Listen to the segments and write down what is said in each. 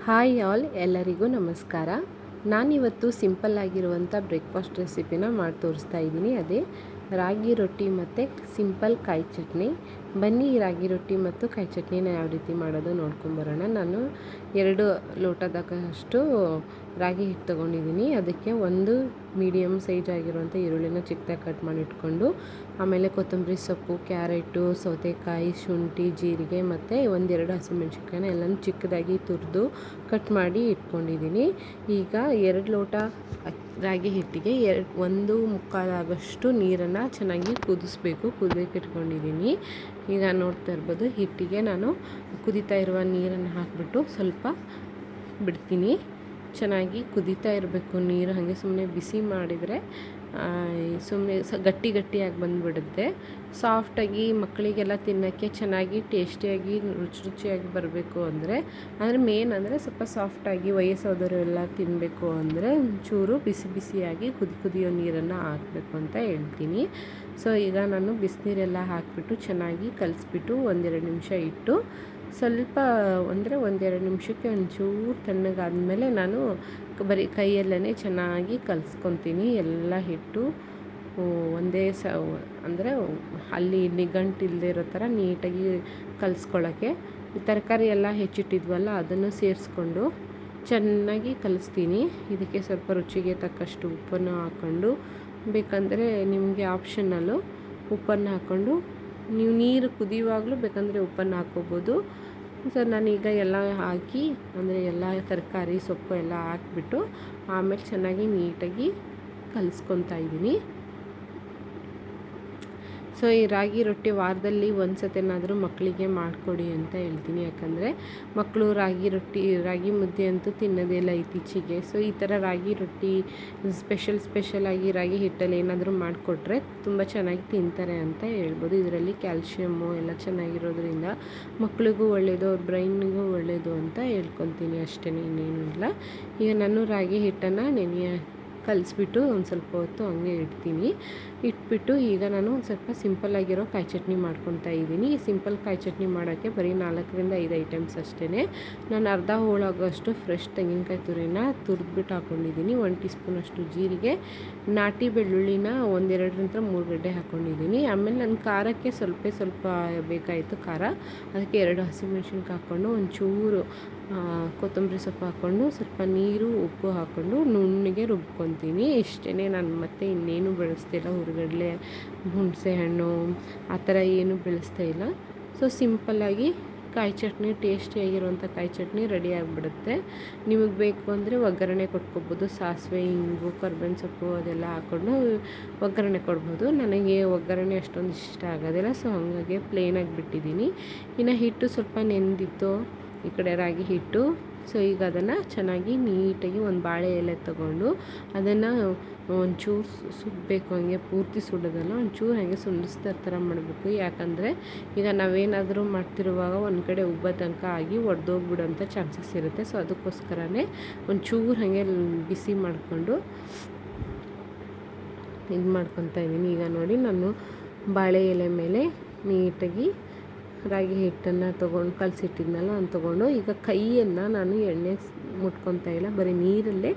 Hi all, ಎಲ್ಲರಿಗೂ ನಮಸ್ಕಾರ. ನಾನಿವತ್ತು ಸಿಂಪಲ್ ಆಗಿರುವಂಥ ಬ್ರೇಕ್ಫಾಸ್ಟ್ ರೆಸಿಪಿನ ಮಾಡಿ ತೋರಿಸ್ತಾ ಇದ್ದೀನಿ. ಅದೇ ರಾಗಿ ರೊಟ್ಟಿ ಮತ್ತು ಸಿಂಪಲ್ ಕಾಯಿ ಚಟ್ನಿ. ಬನ್ನಿ ಈ ರಾಗಿ ರೊಟ್ಟಿ ಮತ್ತು ಕಾಯಿ ಚಟ್ನಿನ ಯಾವ ರೀತಿ ಮಾಡೋದು ನೋಡ್ಕೊಂಬರೋಣ. ನಾನು 2 ಲೋಟದಷ್ಟು ರಾಗಿ ಹಿಟ್ಟು ತೊಗೊಂಡಿದ್ದೀನಿ. ಅದಕ್ಕೆ ಒಂದು ಮೀಡಿಯಮ್ ಸೈಜ್ ಆಗಿರುವಂಥ ಈರುಳ್ಳಿನ ಚಿಕ್ಕದಾಗಿ ಕಟ್ ಮಾಡಿ ಇಟ್ಕೊಂಡು, ಆಮೇಲೆ ಕೊತ್ತಂಬರಿ ಸೊಪ್ಪು, ಕ್ಯಾರೆಟು, ಸೌತೆಕಾಯಿ, ಶುಂಠಿ, ಜೀರಿಗೆ ಮತ್ತು 1-2 ಹಸಿಮೆಣ್ಸಿನ್ಕಾಯಿನ ಎಲ್ಲನೂ ಚಿಕ್ಕದಾಗಿ ತುರಿದು ಕಟ್ ಮಾಡಿ ಇಟ್ಕೊಂಡಿದ್ದೀನಿ. ಈಗ 2 ಲೋಟ ರಾಗಿ ಹಿಟ್ಟಿಗೆ 1/4 ಆಗೋಷ್ಟು ನೀರನ್ನು ಚೆನ್ನಾಗಿ ಕುದಿಸ್ಬೇಕು. ಕುದಿಯೋಕೆ ಇಟ್ಕೊಂಡಿದ್ದೀನಿ. ಈಗ ನೋಡ್ತಾ ಇರ್ಬೋದು, ಹಿಟ್ಟಿಗೆ ನಾನು ಕುದೀತಾ ಇರುವ ನೀರನ್ನು ಹಾಕಿಬಿಟ್ಟು ಸ್ವಲ್ಪ ಬಿಡ್ತೀನಿ. ಚೆನ್ನಾಗಿ ಕುದೀತಾ ಇರಬೇಕು ನೀರು. ಹಾಗೆ ಸುಮ್ಮನೆ ಬಿಸಿ ಮಾಡಿದರೆ ಸುಮ್ಮನೆ ಗಟ್ಟಿಯಾಗಿ ಬಂದುಬಿಡುತ್ತೆ. ಸಾಫ್ಟಾಗಿ ಮಕ್ಕಳಿಗೆಲ್ಲ ತಿನ್ನೋಕ್ಕೆ ಚೆನ್ನಾಗಿ ಟೇಸ್ಟಿಯಾಗಿ ರುಚಿಯಾಗಿ ಬರಬೇಕು ಅಂದರೆ ಮೇನ್ ಅಂದರೆ ಸ್ವಲ್ಪ ಸಾಫ್ಟಾಗಿ ವಯಸ್ಸಾದವರು ಎಲ್ಲ ತಿನ್ನಬೇಕು ಅಂದರೆ ಒಂಚೂರು ಬಿಸಿಯಾಗಿ ಕುದಿಯೋ ನೀರನ್ನು ಹಾಕಬೇಕು ಅಂತ ಹೇಳ್ತೀನಿ. ಸೊ ಈಗ ನಾನು ಬಿಸಿನೀರೆಲ್ಲ ಹಾಕಿಬಿಟ್ಟು ಚೆನ್ನಾಗಿ ಕಲಿಸ್ಬಿಟ್ಟು 1-2 ನಿಮಿಷ ಇಟ್ಟು ಸ್ವಲ್ಪ ಅಂದರೆ 1-2 ನಿಮಿಷಕ್ಕೆ ಒಂಚೂರು ತಣ್ಣಗಾದ್ಮೇಲೆ ನಾನು ಬರೀ ಕೈಯಲ್ಲೇ ಚೆನ್ನಾಗಿ ಕಲಿಸ್ಕೊತೀನಿ. ಎಲ್ಲ ಹಿಟ್ಟು ಒಂದೇ ಅಂದರೆ ಅಲ್ಲಿ ಗಂಟಿಲ್ಲದೆ ಇರೋ ಥರ ನೀಟಾಗಿ ಕಲಿಸ್ಕೊಳ್ಳೋಕ್ಕೆ. ತರಕಾರಿ ಎಲ್ಲ ಹೆಚ್ಚಿಟ್ಟಿದ್ವಲ್ಲ ಅದನ್ನು ಸೇರಿಸ್ಕೊಂಡು ಚೆನ್ನಾಗಿ ಕಲಿಸ್ತೀನಿ. ಇದಕ್ಕೆ ಸ್ವಲ್ಪ ರುಚಿಗೆ ತಕ್ಕಷ್ಟು ಉಪ್ಪನ್ನು ಹಾಕ್ಕೊಂಡು, ಬೇಕಂದರೆ ನಿಮಗೆ ಆಪ್ಷನಲ್ಲು ಉಪ್ಪನ್ನು ಹಾಕ್ಕೊಂಡು ನೀವು ನೀರು ಕುದಿಯುವಾಗಲೂ ಬೇಕಂದರೆ ಉಪ್ಪನ್ನು ಹಾಕ್ಕೋಬೋದು. ಸೊ ನಾನೀಗ ಎಲ್ಲ ಹಾಕಿ ಅಂದರೆ ಎಲ್ಲ ತರಕಾರಿ ಸೊಪ್ಪು ಎಲ್ಲ ಹಾಕ್ಬಿಟ್ಟು ಆಮೇಲೆ ಚೆನ್ನಾಗಿ ನೀಟಾಗಿ ಕಲಿಸ್ಕೊತಾ ಇದ್ದೀನಿ. ಸೊ ಈ ರಾಗಿ ರೊಟ್ಟಿ ವಾರದಲ್ಲಿ ಒಂದು ಸತಿನಾದರೂ ಮಕ್ಕಳಿಗೆ ಮಾಡಿಕೊಡಿ ಅಂತ ಹೇಳ್ತೀನಿ. ಯಾಕಂದರೆ ಮಕ್ಕಳು ರಾಗಿ ಮುದ್ದೆ ಅಂತೂ ತಿನ್ನೋದೇ ಇಲ್ಲ ಇತ್ತೀಚೆಗೆ. ಸೊ ಈ ಥರ ರಾಗಿ ರೊಟ್ಟಿ ಸ್ಪೆಷಲಾಗಿ ರಾಗಿ ಹಿಟ್ಟಲ್ಲಿ ಏನಾದರೂ ಮಾಡಿಕೊಟ್ರೆ ತುಂಬ ಚೆನ್ನಾಗಿ ತಿಂತಾರೆ ಅಂತ ಹೇಳ್ಬೋದು. ಇದರಲ್ಲಿ ಕ್ಯಾಲ್ಶಿಯಮ್ಮು ಎಲ್ಲ ಚೆನ್ನಾಗಿರೋದ್ರಿಂದ ಮಕ್ಕಳಿಗೂ ಒಳ್ಳೆಯದು, ಅವ್ರ ಬ್ರೈನ್ಗೂ ಒಳ್ಳೆಯದು ಅಂತ ಹೇಳ್ಕೊತೀನಿ ಅಷ್ಟೇ, ಇನ್ನೇನು ಇಲ್ಲ. ಈಗ ನಾನು ರಾಗಿ ಹಿಟ್ಟನ್ನು ಕಲಿಸ್ಬಿಟ್ಟು ಒಂದು ಸ್ವಲ್ಪ ಹೊತ್ತು ಹಂಗೆ ಇಟ್ಬಿಟ್ಟು ಈಗ ನಾನು ಒಂದು ಸ್ವಲ್ಪ ಸಿಂಪಲ್ಲಾಗಿರೋ ಕಾಯಿ ಚಟ್ನಿ ಮಾಡ್ಕೊತಾ ಇದ್ದೀನಿ. ಈ ಸಿಂಪಲ್ ಕಾಯಿ ಚಟ್ನಿ ಮಾಡೋಕ್ಕೆ ಬರೀ 4-5 ಐಟಮ್ಸ್ ಅಷ್ಟೇ. ನಾನು ಅರ್ಧ ಹೋಳಾಗೋಷ್ಟು ಫ್ರೆಶ್ ತೆಂಗಿನಕಾಯಿ ತುರಿನ ತುರಿದ್ಬಿಟ್ಟು ಹಾಕ್ಕೊಂಡಿದ್ದೀನಿ. 1 ಟೀ ಸ್ಪೂನಷ್ಟು ಜೀರಿಗೆ, ನಾಟಿ ಬೆಳ್ಳುಳ್ಳಿನ 1-2-3 ಗಡ್ಡೆ ಹಾಕ್ಕೊಂಡಿದ್ದೀನಿ. ಆಮೇಲೆ ನನ್ನ ಖಾರಕ್ಕೆ ಸ್ವಲ್ಪ ಬೇಕಾಯಿತು ಖಾರ, ಅದಕ್ಕೆ 2 ಹಸಿಮೆಣ್ಸಿನ್ಕಾಯಿ ಹಾಕ್ಕೊಂಡು ಒಂಚೂರು ಕೊತ್ತಂಬರಿ ಸೊಪ್ಪು ಹಾಕ್ಕೊಂಡು ಸ್ವಲ್ಪ ನೀರು ಉಪ್ಪು ಹಾಕ್ಕೊಂಡು ನುಣ್ಣಗೆ ರುಬ್ಕೊತೀನಿ. ಇಷ್ಟೇ, ನಾನು ಮತ್ತೆ ಇನ್ನೇನು ಬೆಳೆಸ್ತಿಲ್ಲ. ಹುರಿಗಡಲೆ, ಹುಣಸೆ ಹಣ್ಣು ಆ ಥರ ಏನು ಬೆಳೆಸ್ತಾ ಇಲ್ಲ. ಸೊ ಸಿಂಪಲ್ಲಾಗಿ ಕಾಯಿ ಚಟ್ನಿ, ಟೇಸ್ಟಿಯಾಗಿರುವಂಥ ಕಾಯಿ ಚಟ್ನಿ ರೆಡಿ ಆಗಿಬಿಡುತ್ತೆ. ನಿಮಗೆ ಬೇಕು ಅಂದರೆ ಒಗ್ಗರಣೆ ಕೊಟ್ಕೊಬೋದು. ಸಾಸಿವೆ, ಇಂಗು, ಕರ್ಬೇವಿನ ಸೊಪ್ಪು ಅದೆಲ್ಲ ಹಾಕ್ಕೊಂಡು ಒಗ್ಗರಣೆ ಕೊಡ್ಬೋದು. ನನಗೆ ಒಗ್ಗರಣೆ ಅಷ್ಟೊಂದು ಇಷ್ಟ ಆಗೋದಿಲ್ಲ. ಸೊ ಹಾಗಾಗಿ ಪ್ಲೇನಾಗಿ ಬಿಟ್ಟಿದ್ದೀನಿ. ಇನ್ನು ಹಿಟ್ಟು ಸ್ವಲ್ಪ ನೆಂದಿತ್ತು, ಈ ಕಡೆ ರಾಗಿ ಹಿಟ್ಟು. ಸೊ ಈಗ ಅದನ್ನು ಚೆನ್ನಾಗಿ ನೀಟಾಗಿ ಒಂದು ಬಾಳೆ ಎಲೆ ತೊಗೊಂಡು ಅದನ್ನು ಒಂಚೂರು ಸುಡಬೇಕು. ಹಂಗೆ ಪೂರ್ತಿ ಸುಡೋದಲ್ಲ, ಒಂಚೂರು ಹಾಗೆ ಸುಂಡಿಸ್ತಾ ಥರ ಮಾಡಬೇಕು. ಯಾಕಂದರೆ ಈಗ ನಾವೇನಾದರೂ ಮಾಡ್ತಿರುವಾಗ ಒಂದು ಕಡೆ ಉಬ್ಬೋ ತನಕ ಆಗಿ ಒಡೆದೋಗ್ಬಿಡೋಂಥ ಚಾನ್ಸಸ್ ಇರುತ್ತೆ. ಸೊ ಅದಕ್ಕೋಸ್ಕರನೇ ಒಂಚೂರು ಹಾಗೆ ಬಿಸಿ ಮಾಡಿಕೊಂಡು ಇದು ಮಾಡ್ಕೊತಾ ಇದ್ದೀನಿ. ಈಗ ನೋಡಿ, ನಾನು ಬಾಳೆ ಎಲೆ ಮೇಲೆ ನೀಟಾಗಿ ರಾಗಿ ಹಿಟ್ಟನ್ನು ತೊಗೊಂಡು ಕಲಸಿಟ್ಟಿದ್ನಲ್ಲ ಅದನ್ನು ತೊಗೊಂಡು ಈಗ ಕೈಯನ್ನು ನಾನು ಎಣ್ಣೆ ಮುಟ್ಕೊತಾ ಇಲ್ಲ, ಬರೀ ನೀರಲ್ಲೇ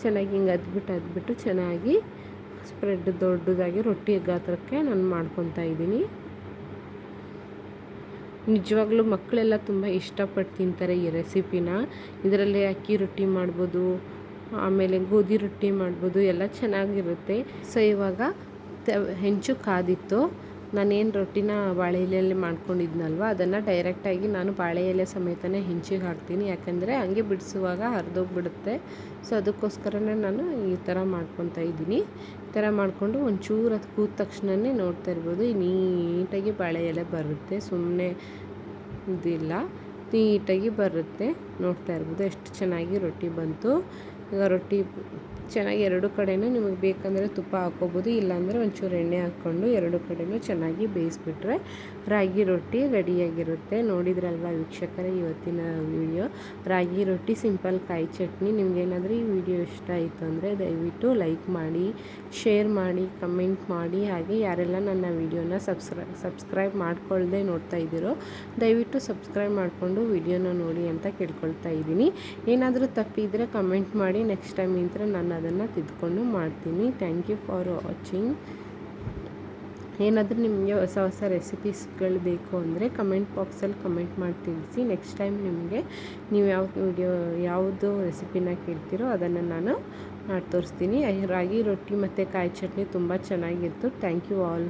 ಚೆನ್ನಾಗಿ ಹಿಂಗೆ ಅದ್ಬಿಟ್ಟು ಚೆನ್ನಾಗಿ ಸ್ಪ್ರೆಡ್ ದೊಡ್ಡದಾಗಿ ರೊಟ್ಟಿ ಗಾತ್ರಕ್ಕೆ ನಾನು ಮಾಡ್ಕೊತಾ ಇದ್ದೀನಿ. ನಿಜವಾಗ್ಲೂ ಮಕ್ಕಳೆಲ್ಲ ತುಂಬ ಇಷ್ಟಪಟ್ಟು ತಿಂತಾರೆ ಈ ರೆಸಿಪಿನ. ಇದರಲ್ಲಿ ಅಕ್ಕಿ ರೊಟ್ಟಿ ಮಾಡ್ಬೋದು, ಆಮೇಲೆ ಗೋಧಿ ರೊಟ್ಟಿ ಮಾಡ್ಬೋದು, ಎಲ್ಲ ಚೆನ್ನಾಗಿರುತ್ತೆ. ಸೊ ಇವಾಗ ಹೆಂಚು ಕಾದಿತ್ತು. ನಾನೇನು ರೊಟ್ಟಿನ ಬಾಳೆ ಎಲೆಯಲ್ಲಿ ಮಾಡ್ಕೊಂಡಿದ್ನಲ್ವ ಅದನ್ನು ಡೈರೆಕ್ಟಾಗಿ ನಾನು ಬಾಳೆ ಎಲೆ ಸಮೇತನೇ ಹೆಂಚಿಗೆ ಹಾಕ್ತೀನಿ. ಯಾಕಂದರೆ ಹಂಗೆ ಬಿಡಿಸುವಾಗ ಹರಿದೋಗ್ಬಿಡುತ್ತೆ. ಸೊ ಅದಕ್ಕೋಸ್ಕರನೇ ನಾನು ಈ ಥರ ಮಾಡ್ಕೊತಾ ಇದ್ದೀನಿ. ಈ ಥರ ಮಾಡಿಕೊಂಡು ಒಂಚೂರು ಅದು ಕೂದ ತಕ್ಷಣವೇ ನೋಡ್ತಾ ಇರ್ಬೋದು, ನೀಟಾಗಿ ಬಾಳೆ ಎಲೆ ಬರುತ್ತೆ. ಸುಮ್ಮನೆ ಇದಿಲ್ಲ, ನೀಟಾಗಿ ಬರುತ್ತೆ. ನೋಡ್ತಾ ಇರ್ಬೋದು ಎಷ್ಟು ಚೆನ್ನಾಗಿ ರೊಟ್ಟಿ ಬಂತು. ಈಗ ರೊಟ್ಟಿ ಚೆನ್ನಾಗಿ ಎರಡು ಕಡೆಯೂ ನಿಮಗೆ ಬೇಕಂದರೆ ತುಪ್ಪ ಹಾಕ್ಕೋಬೋದು, ಇಲ್ಲಾಂದರೆ ಒಂಚೂರು ಎಣ್ಣೆ ಹಾಕ್ಕೊಂಡು ಎರಡು ಕಡೆಯೂ ಚೆನ್ನಾಗಿ ಬೇಯಿಸ್ಬಿಟ್ರೆ ರಾಗಿ ರೊಟ್ಟಿ ರೆಡಿಯಾಗಿರುತ್ತೆ. ನೋಡಿದ್ರಲ್ವ ವೀಕ್ಷಕರೇ ಇವತ್ತಿನ ವಿಡಿಯೋ ರಾಗಿ ರೊಟ್ಟಿ ಸಿಂಪಲ್ ಕಾಯಿ ಚಟ್ನಿ. ನಿಮಗೇನಾದರೂ ಈ ವಿಡಿಯೋ ಇಷ್ಟ ಆಯಿತು ಅಂದರೆ ದಯವಿಟ್ಟು ಲೈಕ್ ಮಾಡಿ, ಶೇರ್ ಮಾಡಿ, ಕಮೆಂಟ್ ಮಾಡಿ. ಹಾಗೆ ಯಾರೆಲ್ಲ ನನ್ನ ವಿಡಿಯೋನ ಸಬ್ಸ್ಕ್ರೈಬ್ ಮಾಡ್ಕೊಳ್ಳದೆ ನೋಡ್ತಾ ಇದ್ದೀರೋ ದಯವಿಟ್ಟು ಸಬ್ಸ್ಕ್ರೈಬ್ ಮಾಡಿಕೊಂಡು ವಿಡಿಯೋನ ನೋಡಿ ಅಂತ ಕೇಳ್ಕೊಳ್ತಾ ಇದ್ದೀನಿ. ಏನಾದರೂ ತಪ್ಪಿದರೆ ಕಮೆಂಟ್ ಮಾಡಿ, ನೆಕ್ಸ್ಟ್ ಟೈಮ್ ಇಂತ್ರ ನಾನು ಅದನ್ನು ತಿದ್ದುಕೊಂಡು ಮಾಡ್ತೀನಿ. Thank you for watching. ಏನಾದರೂ ನಿಮಗೆ ಹೊಸ ಹೊಸ ರೆಸಿಪೀಸ್ಗಳು ಬೇಕು ಅಂದರೆ ಕಮೆಂಟ್ ಬಾಕ್ಸಲ್ಲಿ ಕಮೆಂಟ್ ಮಾಡಿ ತಿಳಿಸಿ. ನೆಕ್ಸ್ಟ್ ಟೈಮ್ ನಿಮಗೆ ನೀವು ಯಾವುದು ರೆಸಿಪಿನ ಕೇಳ್ತೀರೋ ಅದನ್ನು ನಾನು ಮಾಡಿ ತೋರಿಸ್ತೀನಿ. ರಾಗಿ ರೊಟ್ಟಿ ಮತ್ತು ಕಾಯಿ ಚಟ್ನಿ ತುಂಬ ಚೆನ್ನಾಗಿತ್ತು. Thank you all.